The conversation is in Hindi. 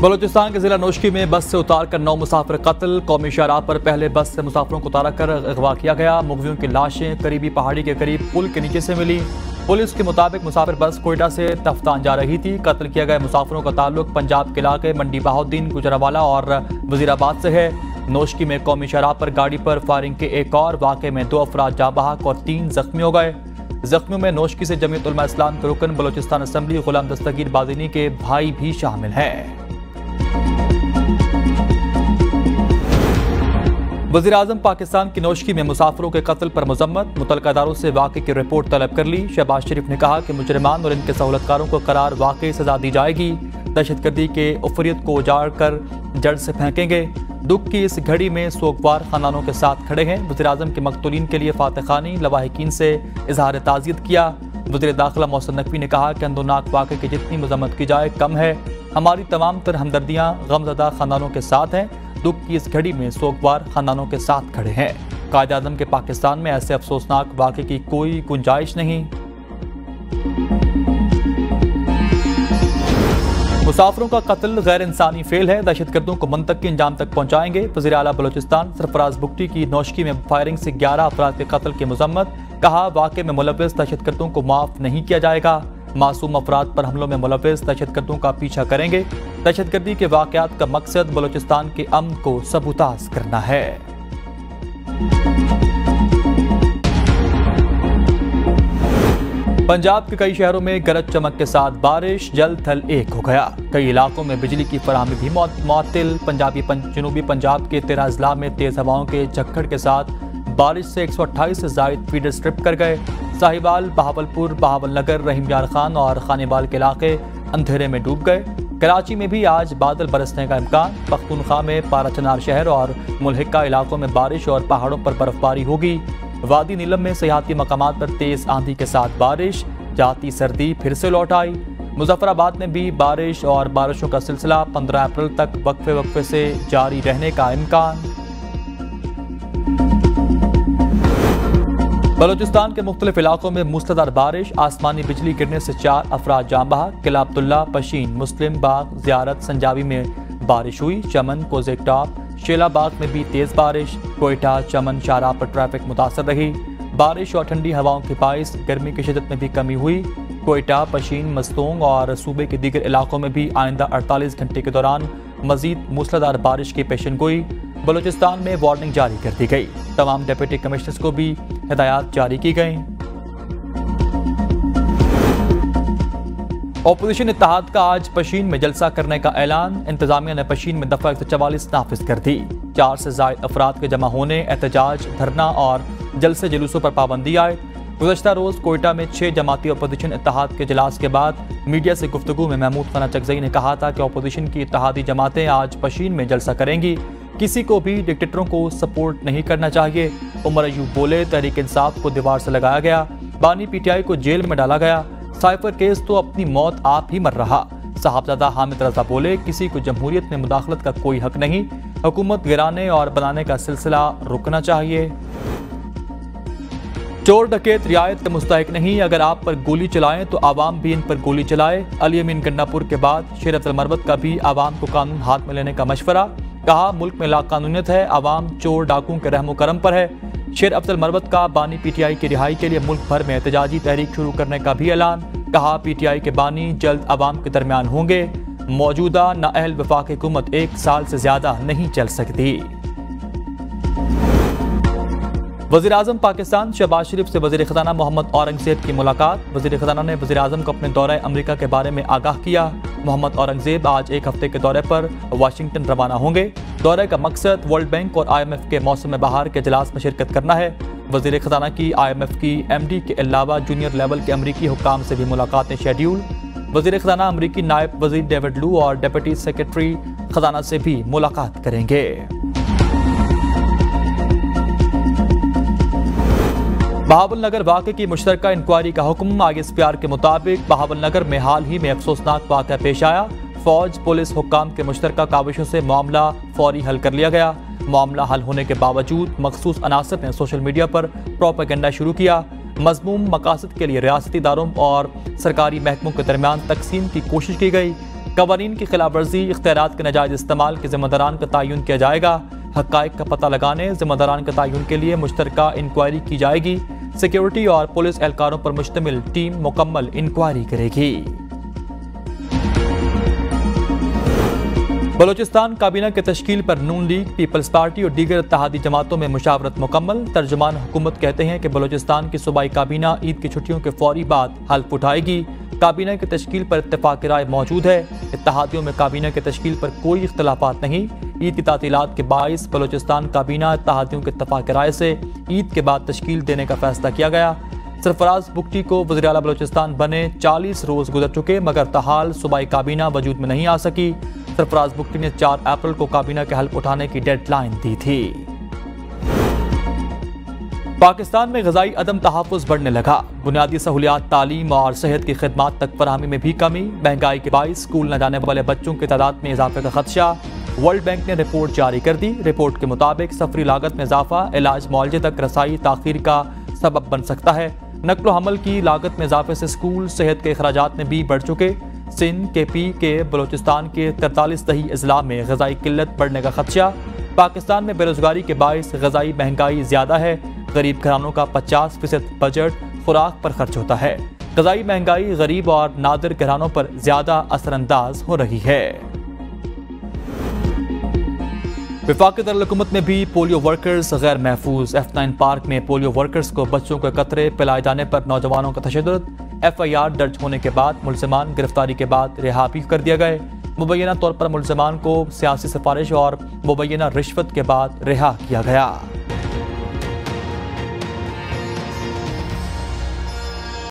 बलूचिस्तान के जिला नोशकी में बस से उतारकर 9 मुसाफिर कत्ल। कौमी शाहराह पर पहले बस से मुसाफिरों को उतारा कर अगवा किया गया। मुगवियों की लाशें करीबी पहाड़ी के करीब पुल के नीचे से मिली। पुलिस के मुताबिक मुसाफिर बस कोयटा से तफ्तान जा रही थी। कत्ल किए गए मुसाफिरों का ताल्लुक पंजाब के इलाके मंडी बहाउद्दीन, गुजरावाला और वजीराबाद से है। नोशकी में कौमी शाहराह पर गाड़ी पर फायरिंग के एक और वाक़े में 2 अफराद जाँ बहक और 3 जख्मी हो गए। जख्मियों में नोशकी से जमीयत उलमा इस्लाम के रुकन बलूचिस्तान असेंबली गुलाम दस्तगीर बाज़ीनी के भाई भी शामिल हैं। वज़ीर-ए-आज़म पाकिस्तान की नोशकी में मुसाफिरों के कत्ल पर मजम्मत। मुतल्लिका इदारों से वाक़े की रिपोर्ट तलब कर ली। शहबाज शरीफ ने कहा कि मुजरिमान और इनके सहूलतकारों को करार वाक़ई सजा दी जाएगी। दहशतगर्दी के उफ़रियत को उजाड़ कर जड़ से फेंकेंगे। दुख की इस घड़ी में सोगवार खानदानों के साथ खड़े हैं। वज़ीर-ए-आज़म के मकतूलीन के लिए फातह खानी लवाहिकीन से इजहार ताज़ियत किया। वज़ीर दाखिला मोहसिन नकवी ने कहा कि अंदरनाक वाक़े की जितनी मजम्मत की जाए कम है। हमारी तमाम तर हमदर्दियाँ गमज़दा खानदानों के साथ हैं। दुख की इस घड़ी में सोगवार खानदानों के साथ खड़े हैं। कायद-ए-आज़म के पाकिस्तान में ऐसे अफसोसनाक वाक़े की कोई गुंजाइश नहीं। मुसाफिरों का कत्ल गैर इंसानी फेल है। दहशतगर्दों को मंतकी अंजाम तक पहुंचाएंगे। वज़ीर आला बलूचिस्तान सरफराज बुगटी की नोशकी में फायरिंग से 11 अफराद के कत्ल की मजम्मत। कहा, वाक़े में मुलव्विस दहशतगर्दों को माफ नहीं किया जाएगा। मासूम अफराद पर हमलों में मुलव्विस दहशतगर्दों का पीछा करेंगे। दहशतगर्दी के वाक़यात का मकसद बलूचिस्तान के अमन को सबूताज करना है। पंजाब के कई शहरों में गरज चमक के साथ बारिश, जल थल एक हो गया। कई इलाकों में बिजली की फराहमी भी मुअत्तल। जनूबी पंजाब के 13 अजला में तेज हवाओं के झक्कड़ के साथ बारिश से 128 से ज़ायद फीडर स्ट्रिप कर गए। साहिवाल, बहावलपुर, बहावल नगर, रहीम यार खान और खानेवाल के इलाके अंधेरे में डूब गए। कराची में भी आज बादल बरसने का इम्कान। पख्तूनख्वा में पाराचनार शहर और मुल्हिका इलाकों में बारिश और पहाड़ों पर बर्फबारी होगी। वादी नीलम में सियाहती मकामात पर तेज आंधी के साथ बारिश, जाती सर्दी फिर से लौट आई। मुजफ्फराबाद में भी बारिश और बारिशों का सिलसिला 15 अप्रैल तक वक्फे से जारी रहने का इम्कान। बलूचिस्तान के मुख्तलिफ इलाकों में मूसलाधार बारिश, आसमानी बिजली गिरने से 4 अफराद जाँ बहक। किला अब्दुल्ला, पशीन, मुस्लिम बाग, ज़ियारत, संजावी में बारिश हुई। चमन, कोजेक टॉप, शेला बाग में भी तेज बारिश। कोयटा, चमन, शाहराह पर ट्रैफिक मुतासर रही। बारिश और ठंडी हवाओं की बाइस गर्मी की शिदत में भी कमी हुई। कोयटा, पशीन, मस्तोंग और सूबे के दीगर इलाकों में भी आइंदा 48 घंटे के दौरान मजीद मूसलाधार बारिश की पेशनगोई। बलूचिस्तान में वार्निंग जारी कर दी गई। तमाम डिप्टी कमिश्नर्स को भी हिदायत जारी की गई। ऑपोजिशन इत्तेहाद का आज पशीन में जलसा करने का ऐलान। इंतजामिया ने पशीन में दफा 144 नाफिज कर दी। 4 से ज़ायद अफराद के जमा होने, एहतजाज, धरना और जलसे जुलूसों पर पाबंदी आए। गुज़श्ता रोज कोयटा में 6 जमाती अपोजिशन इत्तेहाद के इजलास के बाद मीडिया से गुफ्तगू में महमूद खाना चकजई ने कहा था कि अपोजिशन की इत्तेहादी जमातें आज पशीन में जलसा करेंगी। किसी को भी डिक्टेटरों को सपोर्ट नहीं करना चाहिए। उमर अयूब बोले, तहरीक इंसाफ को दीवार से लगाया गया। बानी पीटीआई को जेल में डाला गया। साइफर केस तो अपनी मौत आप ही मर रहा। साहबजादा हामिद रजा बोले, किसी को जमहूरियत में मुदाखलत का कोई हक नहीं। हुकूमत गिराने और बनाने का सिलसिला रुकना चाहिए। चोर डकैत रियायत के मुस्तहिक नहीं। अगर आप पर गोली चलाएं तो आवाम भी इन पर गोली चलाए। अली अमीन गंडापुर के बाद शेर अफजल मरवत का भी आवाम को कानून हाथ में लेने का मशवरा। कहा, मुल्क में लाकानूनियत है, आवाम चोर डाकुओं के रहमो करम पर है। शेर अफजल मरवत का बानी पीटीआई की रिहाई के लिए मुल्क भर में एहतजाजी तहरीक शुरू करने का भी ऐलान। कहा, पीटीआई के बानी जल्द आवाम के दरमियान होंगे। मौजूदा नाअहल वफाक हुकूमत 1 साल से ज्यादा नहीं चल सकती। वज़ीर-ए-आज़म पाकिस्तान शहबाज शरीफ से वज़ीर ख़ज़ाना मोहम्मद औरंगज़ेब की मुलाकात। वज़ीर ख़ज़ाना ने वज़ीर-ए-आज़म को अपने दौरे अमरीका के बारे में आगाह किया। मोहम्मद औरंगज़ेब आज 1 हफ्ते के दौरे पर वाशिंगटन रवाना होंगे। दौरे का मकसद वर्ल्ड बैंक और IMF के मौसम बहार के इजलास में शिरकत करना है। वज़ीर ख़ज़ाना की IMF की MD के अलावा जूनियर लेवल के अमरीकी हुक्काम से भी मुलाकातें शेड्यूल। वज़ीर ख़ज़ाना अमरीकी नायब वज़ीर डेविड लू और डिप्टी सेक्रेटरी ख़ज़ाना से भी मुलाकात करेंगे। बहावल नगर वाक़े की मुश्तरका इंक्वायरी का हुक्म। ISPR के मुताबिक बहावल नगर में हाल ही में अफसोसनाक वाक़या पेश आया। फौज, पुलिस, हुक्काम के मुश्तरका काविशों से मामला फौरी हल कर लिया गया। मामला हल होने के बावजूद मखसूस अनासर ने सोशल मीडिया पर प्रोपेगेंडा शुरू किया। मज़मूम मकासद के लिए रियासती इदारों और सरकारी महकमों के दरमियान तकसीम की कोशिश की गई। कवानीन की खिलाफ वर्जी, इख्तियारात के नाजायज इस्तेमाल के जिम्मेदारान का तयन किया जाएगा। हक़ाइक़ का पता लगाने, जिम्मेदारान के तयन के लिए मुश्तरका इंक्वायरी की जाएगी। सिक्योरिटी और पुलिस एहलकारों पर मुश्तमिल टीम मुकम्मल इंक्वायरी करेगी। बलोचिस्तान काबीना की तश्कील पर नून लीग, पीपल्स पार्टी और दीगर इत्तेहादी जमातों में मुशावरत मुकम्मल। तर्जुमान हुकूमत कहते हैं कि बलोचिस्तान की सूबाई काबीना ईद की छुट्टियों के फौरी बाद हल्फ उठाएगी। काबीना की तश्कील पर इत्तेफाक राय मौजूद है। इत्तेहादियों में काबीना की तश्कील पर कोई इख्तलाफात नहीं। ईद की तातीलात के बाइस बलोचिस्तान काबीना इत्तेहादियों के इत्तेफाक राय से ईद के बाद तश्कील देने का फैसला किया गया। सरफराज बुगटी को वज़ीर आला बलोचिस्तान बने 40 रोज़ गुजर चुके, मगर तहाल सूबाई काबीना वजूद में नहीं आ सकी। सरफराज बुगटी ने 4 अप्रैल को काबीना के हल्फ उठाने की डेडलाइन दी थी। पाकिस्तान में ग़िज़ाई अदम तहफ़्फ़ुज़ बढ़ने लगा। बुनियादी सहूलियात, तालीम और सेहत की खिदमात तक फराहमी में भी कमी। महंगाई के बाइस स्कूल न जाने वाले बच्चों की तादाद में इजाफे का खदशा। वर्ल्ड बैंक ने रिपोर्ट जारी कर दी। रिपोर्ट के मुताबिक सफरी लागत में इजाफा इलाज मुआलजे तक रसाई ताख़ीर का सबब बन सकता है। नक्लो हमल की लागत में इजाफे से स्कूल सेहत के अखराजात में भी बढ़ चुके। सिंध के पी के बलोचिस्तान के 43 दही अजला में ग़िज़ाई किल्लत बढ़ने का खदशा। पाकिस्तान में बेरोजगारी के बाइस ग़िज़ाई महंगाई ज़्यादा है। गरीब घरानों का 50% बजट खुराक पर खर्च होता है। ग़िज़ाई महंगाई गरीब और नादिर घरानों पर ज़्यादा असरअंदाज हो रही है। वफाकी दारुल-हुकूमत में भी पोलियो वर्कर्स गैर महफूज। F9 पार्क में पोलियो वर्कर्स को बच्चों के कतरे पिलाए जाने पर नौजवानों का तशद्दुद। FIR दर्ज होने के बाद मुलज़मान गिरफ्तारी के बाद रिहा भी कर दिया गए। मुबैना तौर पर मुलज़मान को सियासी सिफारिश और मुबैना रिश्वत के बाद रिहा किया गया।